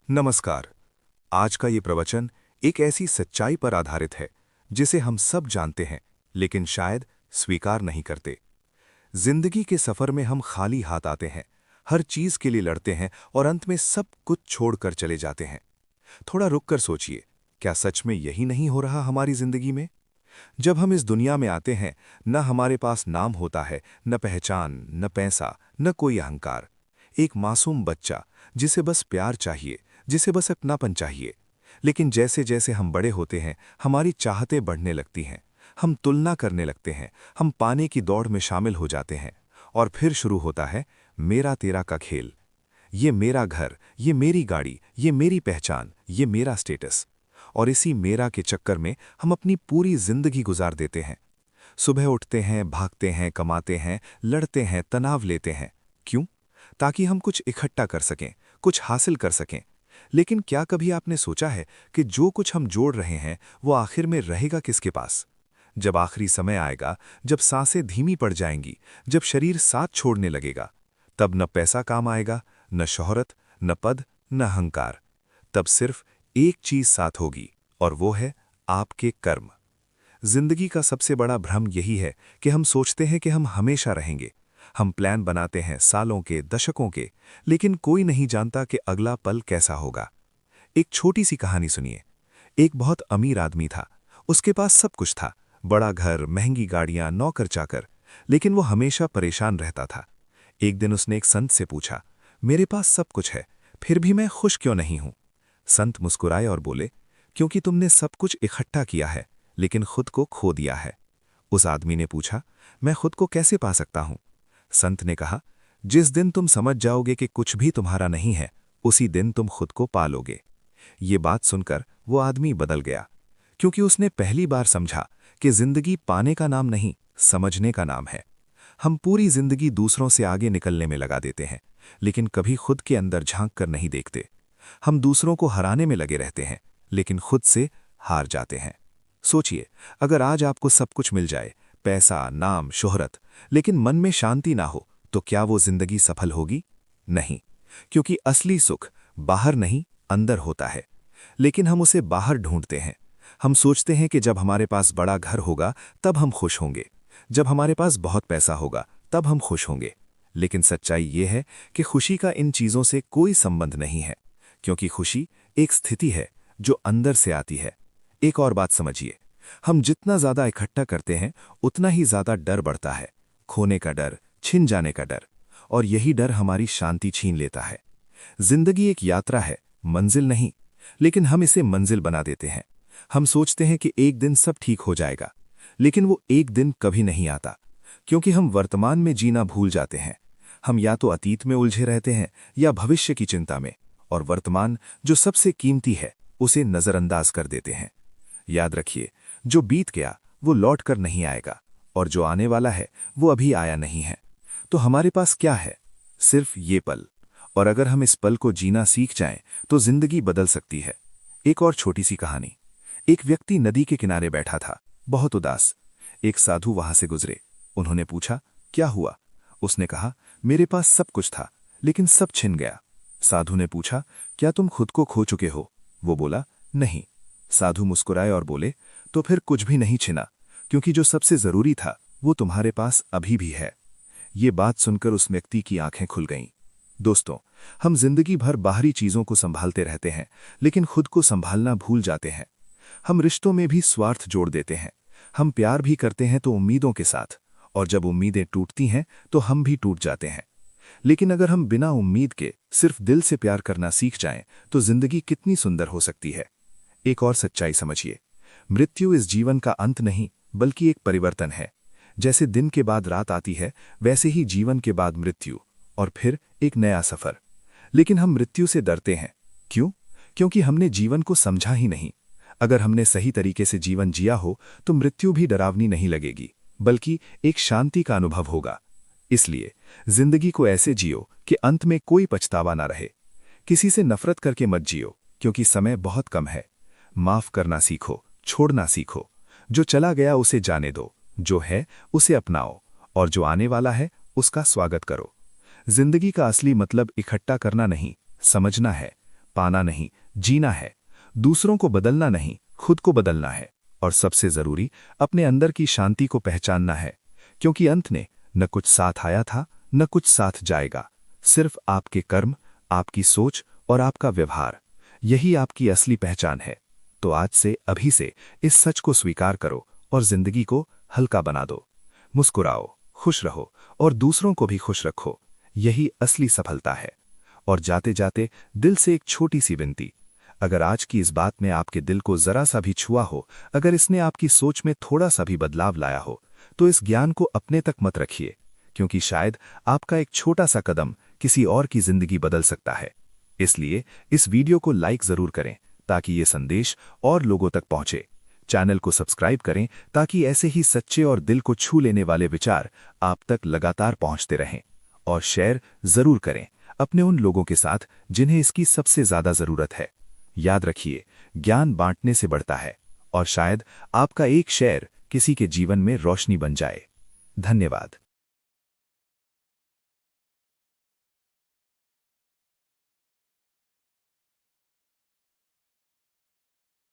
नमस्कार। आज का ये प्रवचन एक ऐसी सच्चाई पर आधारित है जिसे हम सब जानते हैं लेकिन शायद स्वीकार नहीं करते। जिंदगी के सफर में हम खाली हाथ आते हैं, हर चीज के लिए लड़ते हैं और अंत में सब कुछ छोड़कर चले जाते हैं। थोड़ा रुककर सोचिए, क्या सच में यही नहीं हो रहा हमारी जिंदगी में? जब हम इस दुनिया में आते हैं, न हमारे पास नाम होता है, न पहचान, न पैसा, न कोई अहंकार। एक मासूम बच्चा जिसे बस प्यार चाहिए, जिसे बस अपनापन चाहिए। लेकिन जैसे जैसे हम बड़े होते हैं, हमारी चाहतें बढ़ने लगती हैं। हम तुलना करने लगते हैं, हम पाने की दौड़ में शामिल हो जाते हैं। और फिर शुरू होता है मेरा तेरा का खेल। ये मेरा घर, ये मेरी गाड़ी, ये मेरी पहचान, ये मेरा स्टेटस। और इसी मेरा के चक्कर में हम अपनी पूरी जिंदगी गुजार देते हैं। सुबह उठते हैं, भागते हैं, कमाते हैं, लड़ते हैं, तनाव लेते हैं। क्यों? ताकि हम कुछ इकट्ठा कर सकें, कुछ हासिल कर सकें। लेकिन क्या कभी आपने सोचा है कि जो कुछ हम जोड़ रहे हैं वो आखिर में रहेगा किसके पास? जब आखिरी समय आएगा, जब सांसें धीमी पड़ जाएंगी, जब शरीर साथ छोड़ने लगेगा, तब न पैसा काम आएगा, न शोहरत, न पद, न अहंकार। तब सिर्फ एक चीज साथ होगी, और वो है आपके कर्म। जिंदगी का सबसे बड़ा भ्रम यही है कि हम सोचते हैं कि हम हमेशा रहेंगे। हम प्लान बनाते हैं सालों के, दशकों के, लेकिन कोई नहीं जानता कि अगला पल कैसा होगा। एक छोटी सी कहानी सुनिए। एक बहुत अमीर आदमी था। उसके पास सब कुछ था, बड़ा घर, महंगी गाड़ियां, नौकर चाकर। लेकिन वो हमेशा परेशान रहता था। एक दिन उसने एक संत से पूछा, मेरे पास सब कुछ है, फिर भी मैं खुश क्यों नहीं हूं? संत मुस्कुराए और बोले, क्योंकि तुमने सब कुछ इकट्ठा किया है लेकिन खुद को खो दिया है। उस आदमी ने पूछा, मैं खुद को कैसे पा सकता हूं? संत ने कहा, जिस दिन तुम समझ जाओगे कि कुछ भी तुम्हारा नहीं है, उसी दिन तुम खुद को पा लोगे। ये बात सुनकर वो आदमी बदल गया, क्योंकि उसने पहली बार समझा कि जिंदगी पाने का नाम नहीं, समझने का नाम है। हम पूरी जिंदगी दूसरों से आगे निकलने में लगा देते हैं, लेकिन कभी खुद के अंदर झांक कर नहीं देखते। हम दूसरों को हराने में लगे रहते हैं, लेकिन खुद से हार जाते हैं। सोचिए, अगर आज आपको सब कुछ मिल जाए, पैसा, नाम, शोहरत, लेकिन मन में शांति ना हो, तो क्या वो जिंदगी सफल होगी? नहीं, क्योंकि असली सुख बाहर नहीं, अंदर होता है। लेकिन हम उसे बाहर ढूंढते हैं। हम सोचते हैं कि जब हमारे पास बड़ा घर होगा तब हम खुश होंगे, जब हमारे पास बहुत पैसा होगा तब हम खुश होंगे। लेकिन सच्चाई ये है कि खुशी का इन चीजों से कोई संबंध नहीं है, क्योंकि खुशी एक स्थिति है जो अंदर से आती है। एक और बात समझिए, हम जितना ज्यादा इकट्ठा करते हैं उतना ही ज्यादा डर बढ़ता है। खोने का डर, छिन जाने का डर, और यही डर हमारी शांति छीन लेता है। जिंदगी एक यात्रा है, मंजिल नहीं, लेकिन हम इसे मंजिल बना देते हैं। हम सोचते हैं कि एक दिन सब ठीक हो जाएगा, लेकिन वो एक दिन कभी नहीं आता, क्योंकि हम वर्तमान में जीना भूल जाते हैं। हम या तो अतीत में उलझे रहते हैं या भविष्य की चिंता में, और वर्तमान जो सबसे कीमती है उसे नजरअंदाज कर देते हैं। याद रखिए, जो बीत गया वो लौट कर नहीं आएगा, और जो आने वाला है वो अभी आया नहीं है। तो हमारे पास क्या है? सिर्फ ये पल। और अगर हम इस पल को जीना सीख जाएं तो जिंदगी बदल सकती है। एक और छोटी सी कहानी। एक व्यक्ति नदी के किनारे बैठा था, बहुत उदास। एक साधु वहां से गुजरे। उन्होंने पूछा, क्या हुआ? उसने कहा, मेरे पास सब कुछ था लेकिन सब छिन गया। साधु ने पूछा, क्या तुम खुद को खो चुके हो? वो बोला, नहीं। साधु मुस्कुराए और बोले, तो फिर कुछ भी नहीं छिना, क्योंकि जो सबसे जरूरी था वो तुम्हारे पास अभी भी है। ये बात सुनकर उस व्यक्ति की आंखें खुल गईं। दोस्तों, हम जिंदगी भर बाहरी चीजों को संभालते रहते हैं, लेकिन खुद को संभालना भूल जाते हैं। हम रिश्तों में भी स्वार्थ जोड़ देते हैं। हम प्यार भी करते हैं तो उम्मीदों के साथ, और जब उम्मीदें टूटती हैं तो हम भी टूट जाते हैं। लेकिन अगर हम बिना उम्मीद के सिर्फ दिल से प्यार करना सीख जाएं, तो जिंदगी कितनी सुंदर हो सकती है। एक और सच्चाई समझिए, मृत्यु इस जीवन का अंत नहीं, बल्कि एक परिवर्तन है। जैसे दिन के बाद रात आती है, वैसे ही जीवन के बाद मृत्यु, और फिर एक नया सफर। लेकिन हम मृत्यु से डरते हैं। क्यों? क्योंकि हमने जीवन को समझा ही नहीं। अगर हमने सही तरीके से जीवन जिया हो तो मृत्यु भी डरावनी नहीं लगेगी, बल्कि एक शांति का अनुभव होगा। इसलिए जिंदगी को ऐसे जियो कि अंत में कोई पछतावा ना रहे। किसी से नफरत करके मत जियो, क्योंकि समय बहुत कम है। माफ करना सीखो, छोड़ना सीखो। जो चला गया उसे जाने दो, जो है उसे अपनाओ, और जो आने वाला है उसका स्वागत करो। जिंदगी का असली मतलब इकट्ठा करना नहीं, समझना है। पाना नहीं, जीना है। दूसरों को बदलना नहीं, खुद को बदलना है। और सबसे जरूरी, अपने अंदर की शांति को पहचानना है, क्योंकि अंत ने न कुछ साथ आया था, न कुछ साथ जाएगा। सिर्फ आपके कर्म, आपकी सोच और आपका व्यवहार, यही आपकी असली पहचान है। तो आज से, अभी से इस सच को स्वीकार करो और जिंदगी को हल्का बना दो। मुस्कुराओ, खुश रहो और दूसरों को भी खुश रखो। यही असली सफलता है। और जाते जाते दिल से एक छोटी सी विनती, अगर आज की इस बात ने आपके दिल को जरा सा भी छुआ हो, अगर इसने आपकी सोच में थोड़ा सा भी बदलाव लाया हो, तो इस ज्ञान को अपने तक मत रखिए, क्योंकि शायद आपका एक छोटा सा कदम किसी और की जिंदगी बदल सकता है। इसलिए इस वीडियो को लाइक जरूर करें ताकि ये संदेश और लोगों तक पहुंचे। चैनल को सब्सक्राइब करें ताकि ऐसे ही सच्चे और दिल को छू लेने वाले विचार आप तक लगातार पहुंचते रहें। और शेयर जरूर करें अपने उन लोगों के साथ जिन्हें इसकी सबसे ज्यादा जरूरत है। याद रखिए, ज्ञान बांटने से बढ़ता है और शायद आपका एक शेयर किसी के जीवन में रोशनी बन जाए। धन्यवाद।